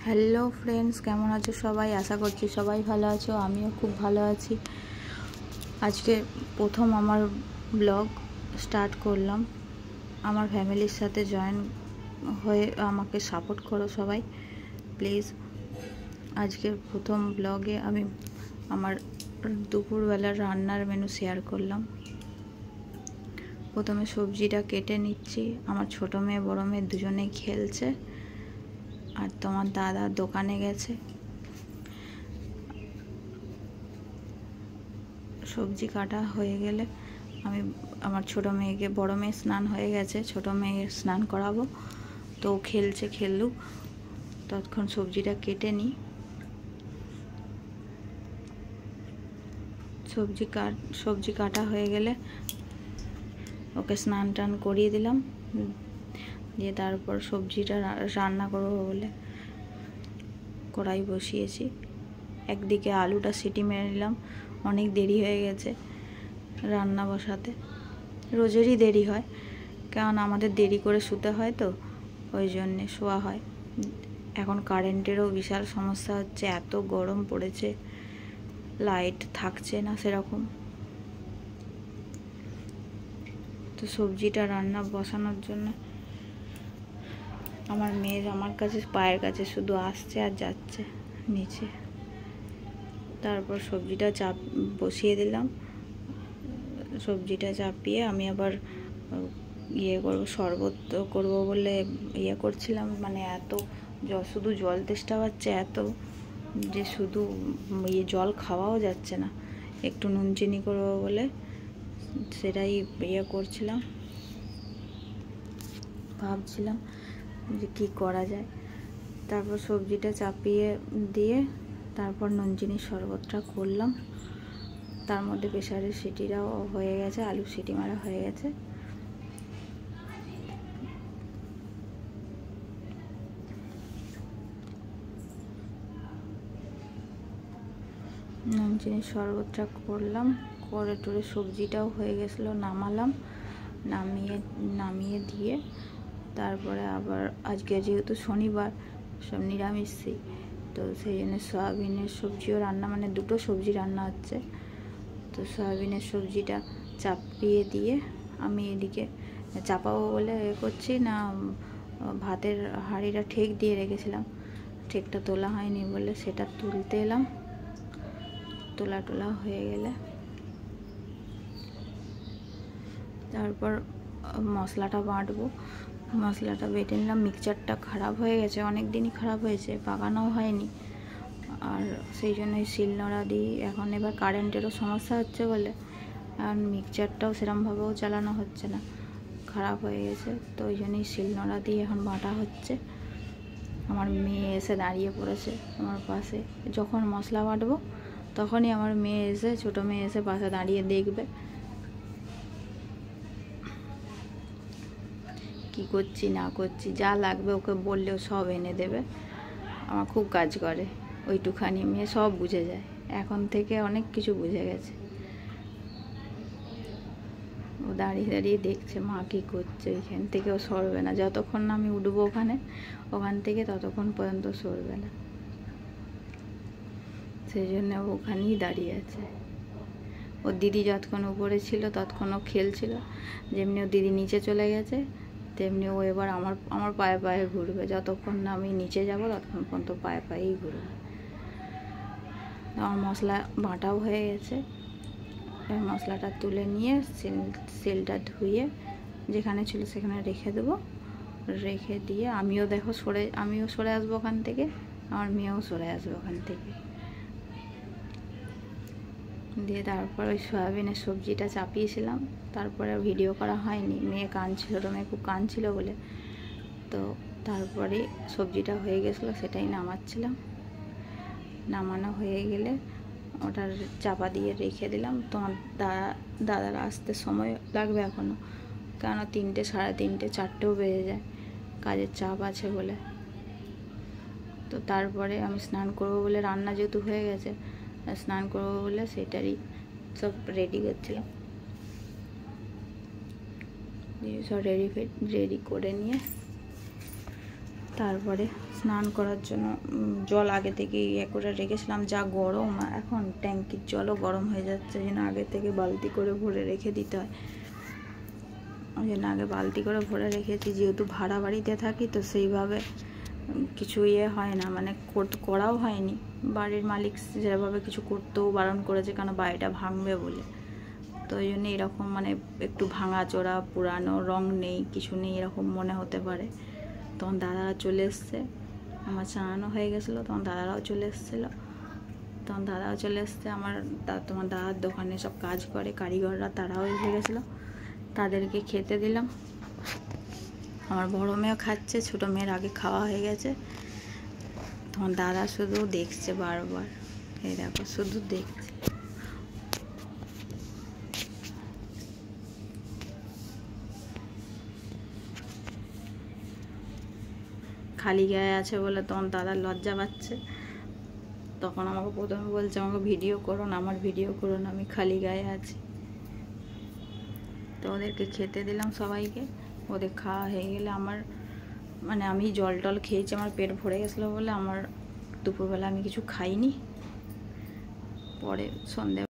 Hello friends, কেমন আছো সবাই? আশা করছি সবাই ভালো আছো। আমিও খুব ভালো আছি। আজকে প্রথম আমার ব্লগ স্টার্ট করলাম। আমার ফ্যামিলির সাথে জয়েন হয়ে আমাকে সাপোর্ট করো সবাই প্লিজ। আজকে প্রথম ব্লগে আমি আমার দুপুরবেলার রান্নার মেনু শেয়ার করলাম। প্রথমে সবজিটা কেটে নিচ্ছি। আমার ছোটো মেয়ে বড় মেয়ে দুজনেই খেলছে, আর তোমার দাদা দোকানে গেছে। সবজি কাটা হয়ে গেলে আমি আমার ছোটো মেয়েকে, বড় মেয়ে স্নান হয়ে গেছে, ছোটো মেয়ে স্নান করাবো। তো খেলছে, খেলুক, ততক্ষণ সবজিটা কেটে নিই। সবজি কাটা হয়ে গেলে ওকে স্নান টান করিয়ে দিলাম, দিয়ে তারপর সবজিটা রান্না করবো বলে কড়াই বসিয়েছি। একদিকে আলুটা সিটি মেরে নিলাম, অনেক দেরি হয়ে গেছে রান্না বসাতে। রোজেরই দেরি হয়, কারণ আমাদের দেরি করে শুতে হয়, তো ওই জন্যে শোয়া হয়। এখন কারেন্টেরও বিশাল সমস্যা হচ্ছে, এত গরম পড়েছে, লাইট থাকছে না সেরকম। তো সবজিটা রান্না বসানোর জন্য আমার মেয়ে আমার কাছে, পায়ের কাছে শুধু আসছে আর যাচ্ছে নিচে। তারপর সবজিটা বসিয়ে দিলাম। সবজিটা চাপিয়ে আমি আবার শরবত করবো বলে করছিলাম। মানে এত শুধু জল তেষ্টা পাচ্ছে এত, যে শুধু জল খাওয়াও যাচ্ছে না। একটু নুন চিনি করবো বলে সেটাই করছিলাম, ভাবছিলাম যে কি করা যায়। তারপর সবজিটা চাপিয়ে দিয়ে তারপর নুন চিনির শরবতটা করলাম। তার মধ্যে প্রেশারের সিটিটাও হয়ে গেছে, আলু সিটি মারা হয়ে গেছে। নুন চিনির শরবতটা করলাম, করে টরে সবজিটাও হয়ে গেছিলো, নামালাম। নামিয়ে দিয়ে তারপরে আবার আজকে যেহেতু শনিবার, সব নিরামিষই, তো সেই জন্য সয়াবিনের সবজিও রান্না, মানে দুটো সবজি রান্না হচ্ছে। তো সয়াবিনের সবজিটা চাপিয়ে দিয়ে আমি এদিকে চাপাবো বলে করছি না, ভাতের হাঁড়িটা ঠেক দিয়ে রেখেছিলাম, ঠেকটা তোলা হয়নি বলে সেটা তুলতে এলাম। তোলা হয়ে গেলে তারপর মশলাটা বাটবো। মশলাটা বেটে নিলাম। মিক্সচারটা খারাপ হয়ে গেছে, অনেক দিনই খারাপ হয়েছে, পাকানোও হয়নি, আর সেই জন্যই শিলনোড়া দিই এখন। এবার কারেন্টেরও সমস্যা হচ্ছে বলে এখন মিক্সচারটাও সেরমভাবেও চালানো হচ্ছে না, খারাপ হয়ে গেছে। তো ওই জন্যই শিলনোড়া দিয়ে এখন বাটা হচ্ছে। আমার মেয়ে এসে দাঁড়িয়ে পড়েছে আমার পাশে। যখন মশলা বাটবো তখনই আমার মেয়ে এসে, ছোটো মেয়ে এসে পাশে দাঁড়িয়ে দেখবে কি করছি না করছি। যা লাগবে ওকে বললেও সব এনে দেবে। আমার খুব কাজ করে ওইটুখানি মেয়ে, সব বুঝে যায়। এখন থেকে অনেক কিছু বুঝে গেছে। ও দাঁড়িয়ে দাঁড়িয়ে দেখছে মা কী করছে, ওইখান থেকেও সরবে না যতক্ষণ না আমি উঠবো ওখান থেকে, ততক্ষণ পর্যন্ত সরবে না। সেই জন্য ওখানেই দাঁড়িয়ে আছে। ওর দিদি যতক্ষণ উপরে ছিল ততক্ষণ ও খেলছিল, যেমনি ওর দিদি নিচে চলে গেছে তেমনি ও এবার আমার পায়ে পায়ে ঘুরবে। যতক্ষণ না আমি নিচে যাব ততক্ষণ পর্যন্ত পায়ে পায়েই ঘুরবে। আমার মশলা বাটাও হয়ে গেছে। মশলাটা তুলে নিয়ে শিলটা ধুয়ে যেখানে ছিল সেখানে রেখে দেবো। রেখে দিয়ে আমিও সরে আসবো ওখান থেকে, আমার মেয়েও সরে আসবে ওখান থেকে। দিয়ে তারপর ওই সয়াবিনের সবজিটা চাপিয়েছিলাম। তারপরে ভিডিও করা হয়নি, মেয়ে কাঁদছিল, মেয়ে খুব কাঁদছিল বলে। তো তারপরে সবজিটা হয়ে গেছিলো, সেটাই নামাচ্ছিলাম। নামানো হয়ে গেলে ওটার চাপা দিয়ে রেখে দিলাম। তোমার দাদার আসতে সময় লাগবে এখনও, কেন 3টে, 3:30, 4টেও বেজে যায়, কাজের চাপ আছে বলে। তো তারপরে আমি স্নান করবো বলে, রান্না যেহেতু হয়ে গেছে, স্নান করবো বলে সেটারই সব রেডি করছিলাম। সব রেডি করে নিয়ে তারপরে স্নান করার জন্য জল আগে থেকেই করে রেখেছিলাম। যা গরম এখন, ট্যাঙ্কির জলও গরম হয়ে যাচ্ছে, যেন আগে থেকে বালতি করে ভরে রেখে দিতে হয়। ওই জন্য আগে বালতি করে ভরে রেখেছি। যেহেতু ভাড়া বাড়িতে থাকি তো সেইভাবে কিছু হয় না, মানে করাও হয়নি। বাড়ির মালিক যেভাবে কিছু করতেও বারণ করেছে, কেন বাড়িটা ভাঙবে বলে। তো ওই জন্য এরকম মানে একটু ভাঙাচোরা, পুরানো, রং নেই, কিছু নেই, এরকম মনে হতে পারে। তখন দাদারা চলে এসছে, আমার চালানো হয়ে গেছিলো, তখন দাদারাও চলে এসেছিলো। আমার তোমার দাদার দোকানে সব কাজ করে কারিগররা, তারাও এসে গেছিলো। তাদেরকে খেতে দিলাম। আমার বড় মেয়েও খাচ্ছে, ছোটো মেয়ের আগে খাওয়া হয়ে গেছে। তখন দাদা শুধু দেখছে বারবার, এই দেখো শুধু দেখছে। খালি গায়ে আছে বলে তখন দাদা লজ্জা পাচ্ছে। তখন আমাকে প্রথমে বলছে, আমাকে ভিডিও করো না, আমার ভিডিও করো না, আমি খালি গায়ে আছি। তো ওদেরকে খেতে দিলাম সবাইকে। ওদের খাওয়া হয়ে গেলে আমার মানে আমি জল টল খেয়েছি, আমার পেট ভরে গেছিলো বলে আমার দুপুরবেলা আমি কিছু খাইনি। পরে সন্ধে